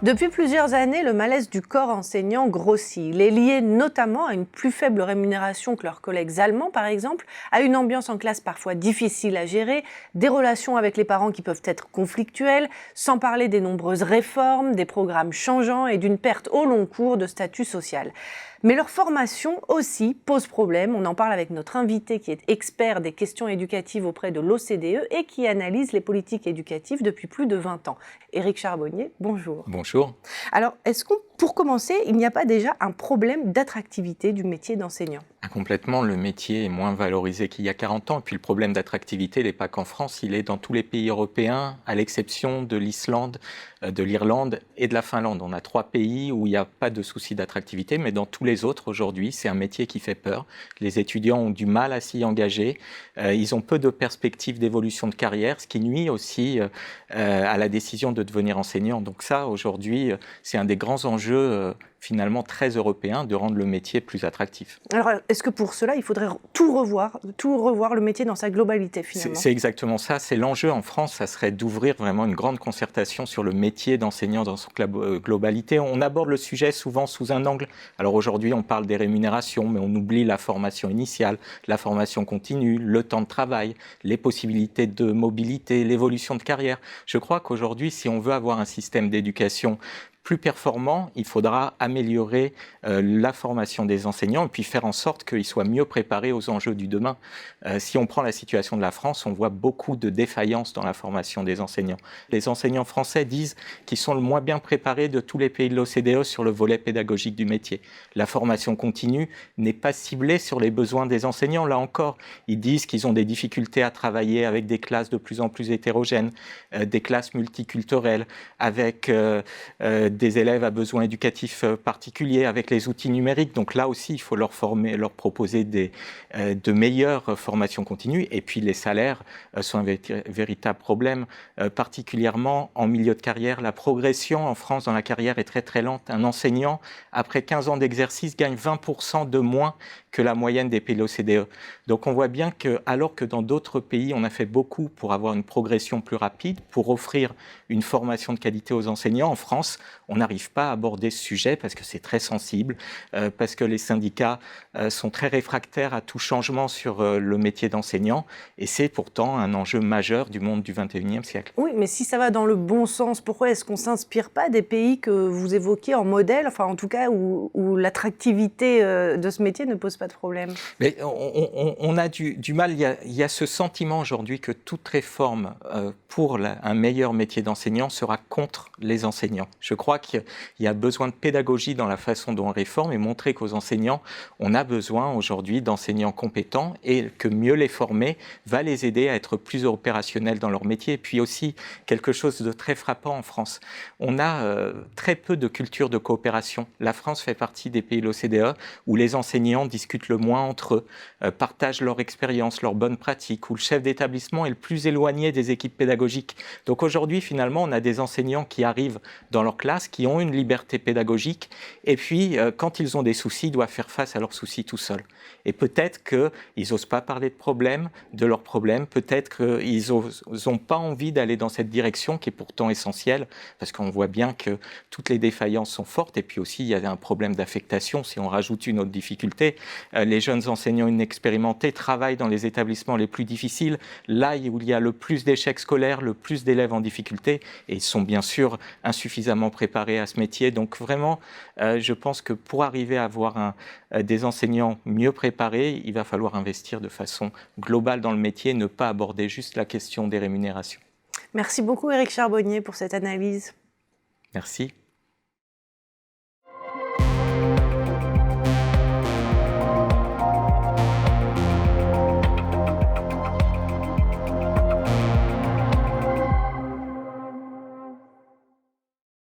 Depuis plusieurs années, le malaise du corps enseignant grossit. Il est lié notamment à une plus faible rémunération que leurs collègues allemands, par exemple, à une ambiance en classe parfois difficile à gérer, des relations avec les parents qui peuvent être conflictuelles, sans parler des nombreuses réformes, des programmes changeants et d'une perte au long cours de statut social. Mais leur formation aussi pose problème. On en parle avec notre invité qui est expert des questions éducatives auprès de l'OCDE et qui analyse les politiques éducatives depuis plus de 20 ans. Éric Charbonnier, bonjour. Bonjour. Alors, pour commencer, il n'y a pas déjà un problème d'attractivité du métier d'enseignant ? Complètement, le métier est moins valorisé qu'il y a 40 ans. Et puis le problème d'attractivité, il n'est pas qu'en France, il est dans tous les pays européens, à l'exception de l'Islande, de l'Irlande et de la Finlande. On a 3 pays où il n'y a pas de souci d'attractivité, mais dans tous les autres, aujourd'hui, c'est un métier qui fait peur. Les étudiants ont du mal à s'y engager. Ils ont peu de perspectives d'évolution de carrière, ce qui nuit aussi à la décision de devenir enseignant. Donc ça, aujourd'hui, c'est un des grands enjeux finalement très européen de rendre le métier plus attractif. Alors, est-ce que pour cela, il faudrait tout revoir le métier dans sa globalité finalement ? C'est exactement ça. C'est l'enjeu en France, ça serait d'ouvrir vraiment une grande concertation sur le métier d'enseignant dans son globalité. On aborde le sujet souvent sous un angle. Alors aujourd'hui, on parle des rémunérations, mais on oublie la formation initiale, la formation continue, le temps de travail, les possibilités de mobilité, l'évolution de carrière. Je crois qu'aujourd'hui, si on veut avoir un système d'éducation plus performant, il faudra améliorer la formation des enseignants et puis faire en sorte qu'ils soient mieux préparés aux enjeux du demain. Si on prend la situation de la France, on voit beaucoup de défaillances dans la formation des enseignants. Les enseignants français disent qu'ils sont le moins bien préparés de tous les pays de l'OCDE sur le volet pédagogique du métier. La formation continue n'est pas ciblée sur les besoins des enseignants. Là encore, ils disent qu'ils ont des difficultés à travailler avec des classes de plus en plus hétérogènes, des classes multiculturelles, avec des élèves à besoins éducatifs particuliers, avec les outils numériques. Donc là aussi, il faut leur proposer de meilleures formations continues. Et puis les salaires sont un véritable problème, particulièrement en milieu de carrière. La progression en France dans la carrière est très très lente. Un enseignant, après 15 ans d'exercice, gagne 20% de moins que la moyenne des pays de l'OCDE. Donc on voit bien que, alors que dans d'autres pays, on a fait beaucoup pour avoir une progression plus rapide, pour offrir une formation de qualité aux enseignants, en France, on n'arrive pas à aborder ce sujet parce que c'est très sensible, parce que les syndicats sont très réfractaires à tout changement sur le métier d'enseignant, et c'est pourtant un enjeu majeur du monde du XXIe siècle. Oui, mais si ça va dans le bon sens, pourquoi est-ce qu'on ne s'inspire pas des pays que vous évoquez en modèle, enfin en tout cas où l'attractivité de ce métier ne pose pas de problème ? Mais on a du mal, il y a ce sentiment aujourd'hui que toute réforme pour un meilleur métier d'enseignant sera contre les enseignants. Je crois qu'il y a besoin de pédagogie dans la façon dont on réforme et montrer qu'aux enseignants, on a besoin aujourd'hui d'enseignants compétents et que mieux les former va les aider à être plus opérationnels dans leur métier. Et puis aussi, quelque chose de très frappant en France, on a très peu de culture de coopération. La France fait partie des pays de l'OCDE où les enseignants discutent le moins entre eux, partagent leur expérience, leurs bonnes pratiques, où le chef d'établissement est le plus éloigné des équipes pédagogiques. Donc aujourd'hui, finalement, on a des enseignants qui arrivent dans leur classe, qui ont une liberté pédagogique, et puis quand ils ont des soucis, ils doivent faire face à leurs soucis tout seuls. Et peut-être qu'ils n'osent pas parler de leurs problèmes, peut-être qu'ils n'ont pas envie d'aller dans cette direction qui est pourtant essentielle, parce qu'on voit bien que toutes les défaillances sont fortes, et puis aussi il y a un problème d'affectation. Si on rajoute une autre difficulté, les jeunes enseignants inexpérimentés travaillent dans les établissements les plus difficiles, là où il y a le plus d'échecs scolaires, le plus d'élèves en difficulté, et ils sont bien sûr insuffisamment préparés à ce métier. Donc vraiment, je pense que pour arriver à avoir des enseignants mieux préparés, il va falloir investir de façon globale dans le métier, ne pas aborder juste la question des rémunérations. Merci beaucoup Éric Charbonnier pour cette analyse. Merci.